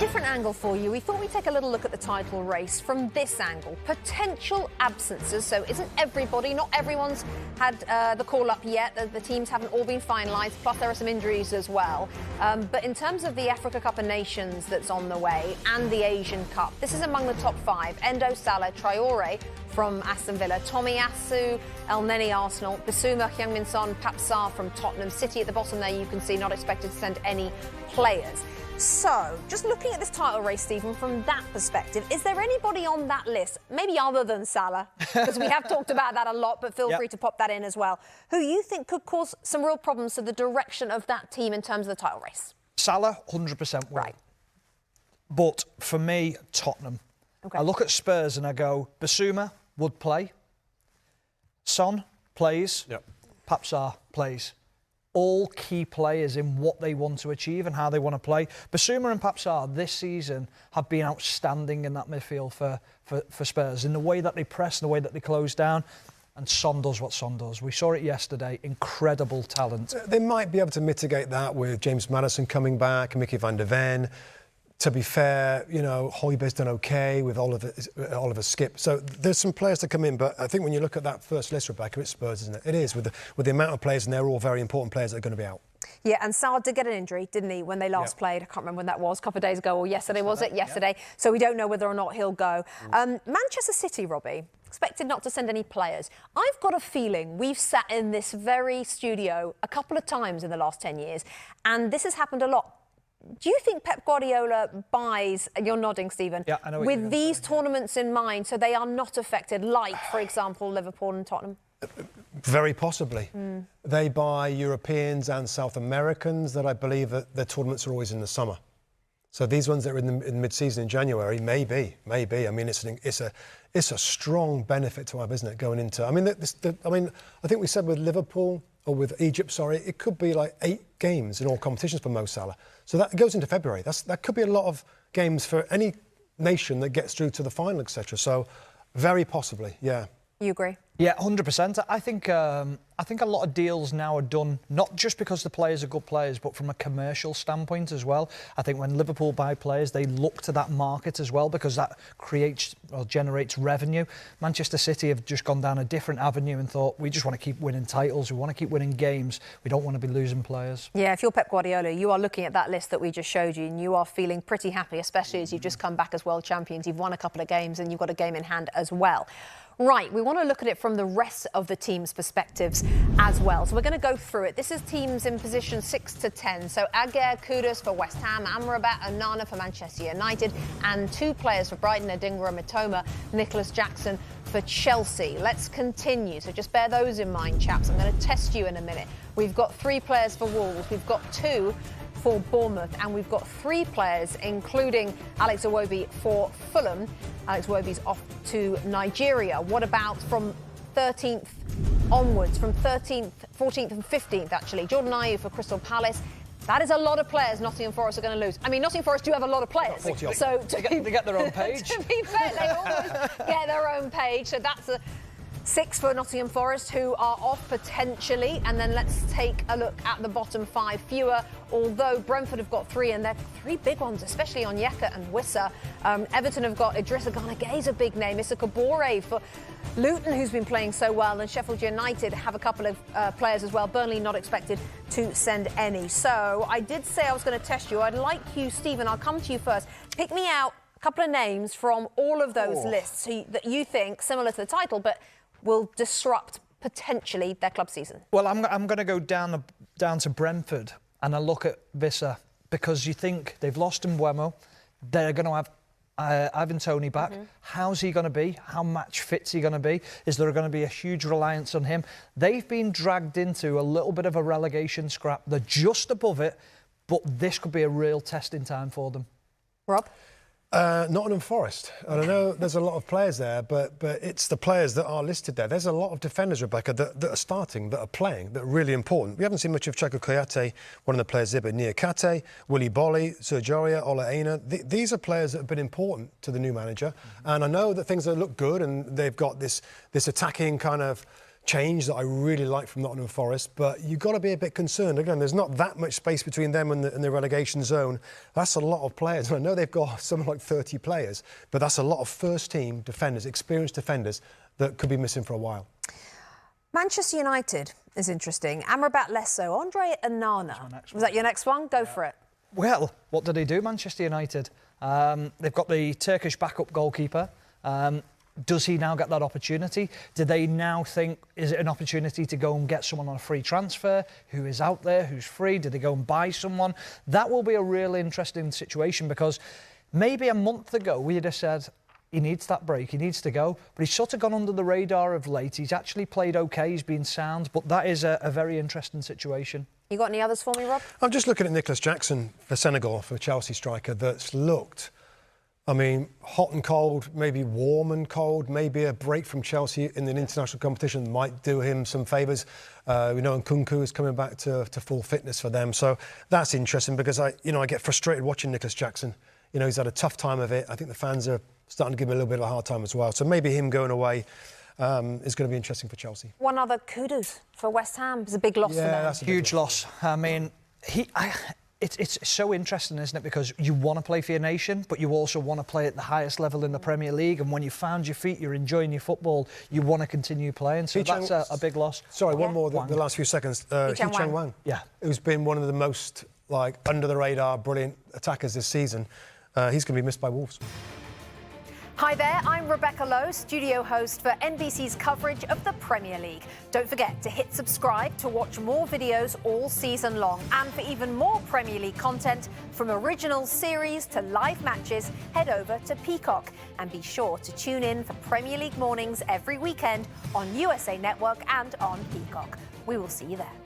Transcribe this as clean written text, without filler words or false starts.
different angle for you. We thought we'd take a little look at the title race from this angle. Potential absences. So isn't everybody, not everyone's had the call up yet. The teams haven't all been finalised. Plus there are some injuries as well. But in terms of the Africa Cup of Nations that's on the way and the Asian Cup, this is among the top five. Endo, Salah, Traore from Aston Villa, Tomiyasu, El Neni Arsenal, Bissouma, Heung-Min Son, Papsar from Tottenham. City at the bottom there, you can see, not expected to send any players. So, just looking at this title race, Stephen, from that perspective, is there anybody on that list, maybe other than Salah, because we have talked about that a lot, but feel free to pop that in as well, who you think could cause some real problems to the direction of that team in terms of the title race? Salah, 100% will. Right. But for me, Tottenham. Okay. I look at Spurs and I go, Bissouma would play. Son plays. Yep. Papsar plays. All key players in what they want to achieve and how they want to play. Bissouma and Papsar this season have been outstanding in that midfield for Spurs, in the way that they press, in the way that they close down. And Son does what Son does. We saw it yesterday. Incredible talent. They might be able to mitigate that with James Maddison coming back, Mickey van der Ven. To be fair, you know, Højbjerg's done OK with Oliver Skip. So there's some players to come in, but I think when you look at that first list, Rebecca, it's Spurs, isn't it? It is, with the amount of players, and they're all very important players that are going to be out. Yeah, and Salah did get an injury, didn't he, when they last played? I can't remember when that was, a couple of days ago, or yesterday, was it? Yesterday. Yeah. So we don't know whether or not he'll go. Manchester City, Robbie, expected not to send any players. I've got a feeling we've sat in this very studio a couple of times in the last 10 years, and this has happened a lot. Do you think Pep Guardiola buys, you're nodding, Stephen, with these tournaments in mind so they are not affected, like, for example, Liverpool and Tottenham? Very possibly. They buy Europeans and South Americans that I believe that their tournaments are always in the summer. So these ones that are in mid-season in January, maybe. I mean, it's a strong benefit to have, isn't it, going into... I mean, I think we said with Liverpool, or with Egypt, sorry, it could be like 8 games in all competitions for Mo Salah. So that goes into February. That could be a lot of games for any nation that gets through to the final, etc. So very possibly, yeah. You agree? Yeah, 100%. I think a lot of deals now are done, not just because the players are good players, but from a commercial standpoint as well. I think when Liverpool buy players, they look to that market as well, because that creates or generates revenue. Manchester City have just gone down a different avenue and thought, we just want to keep winning titles, we want to keep winning games, we don't want to be losing players. Yeah, if you're Pep Guardiola, you are looking at that list that we just showed you and you are feeling pretty happy, especially as you've just come back as world champions. You've won a couple of games and you've got a game in hand as well. Right, we want to look at it from the rest of the team's perspectives as well. So we're going to go through it. This is teams in position 6 to 10. So Aguerd, Kudus for West Ham, Amrabat, Onana for Manchester United, and 2 players for Brighton, Adingra, Mitoma, Nicholas Jackson for Chelsea. Let's continue. So just bear those in mind, chaps. I'm going to test you in a minute. We've got 3 players for Wolves. We've got 2 for Bournemouth, and we've got 3 players, including Alex Iwobi for Fulham. Alex Iwobi's off to Nigeria. What about from 13th onwards, from 13th, 14th and 15th, actually? Jordan Ayew for Crystal Palace. That is a lot of players Nottingham Forest are going to lose. I mean, Nottingham Forest do have a lot of players. So they get their own page. To be fair, they always get their own page. So that's a 6 for Nottingham Forest, who are off potentially. And then let's take a look at the bottom 5. Fewer, although Brentford have got 3, and they're 3 big ones, especially on Onyeka and Wissa. Everton have got Idrissa Gana Gueye's a big name. Issa Kabore for Luton, who's been playing so well. And Sheffield United have a couple of players as well. Burnley not expected to send any. So I did say I was going to test you. I'd like you, Stephen, I'll come to you first. Pick me out a couple of names from all of those lists that you think, similar to the title, but will disrupt potentially their club season. Well, I'm going to go down to Brentford and I look at Wissa, because you think they've lost Mbeumo, they're going to have Ivan Toney back. How's he going to be? How match fit's he going to be? Is there going to be a huge reliance on him? They've been dragged into a little bit of a relegation scrap. They're just above it, but this could be a real testing time for them. Rob? Nottingham Forest. I don't know, there's a lot of players there, but it's the players that are listed there. There's a lot of defenders, Rebecca, that are starting, that are playing, that are really important. We haven't seen much of Cheikhou Kouyaté, one of the players there, but Niakate, Willy Bolly, Sergio Ola Aina. These are players that have been important to the new manager. And I know that things look good and they've got this attacking kind of change that I really like from Nottingham Forest, but you've got to be a bit concerned. Again, there's not that much space between them and the relegation zone. That's a lot of players. I know they've got something like 30 players, but that's a lot of first-team defenders, experienced defenders, that could be missing for a while. Manchester United is interesting. Amrabat Lesso, Andre Onana. Was that your next one? Go for it. Well, what did he do, Manchester United? They've got the Turkish backup goalkeeper. Does he now get that opportunity? Do they now think, is it an opportunity to go and get someone on a free transfer? Who is out there? Who's free? Do they go and buy someone? That will be a really interesting situation, because maybe a month ago we'd have said he needs that break, he needs to go. But he's sort of gone under the radar of late. He's actually played OK, he's been sound. But that is a very interesting situation. You got any others for me, Rob? I'm just looking at Nicholas Jackson for Senegal, for Chelsea striker, that's looked, I mean, hot and cold, maybe warm and cold, maybe a break from Chelsea in an international competition might do him some favours. We know Nkunku is coming back to full fitness for them. So that's interesting, because I get frustrated watching Nicholas Jackson. You know, he's had a tough time of it. I think the fans are starting to give him a little bit of a hard time as well. So maybe him going away is going to be interesting for Chelsea. One other, Kudus for West Ham. It's a big loss for them. That's a huge loss. I mean, it's so interesting, isn't it? Because you want to play for your nation, but you also want to play at the highest level in the Premier League. And when you found your feet, you're enjoying your football, you want to continue playing. So that's a big loss. Sorry, one more, the last few seconds. Hee Wang. Yeah. Who's been one of the most, under the radar, brilliant attackers this season. He's going to be missed by Wolves. Hi there, I'm Rebecca Lowe, studio host for NBC's coverage of the Premier League. Don't forget to hit subscribe to watch more videos all season long. And for even more Premier League content, from original series to live matches, head over to Peacock. And be sure to tune in for Premier League mornings every weekend on USA Network and on Peacock. We will see you there.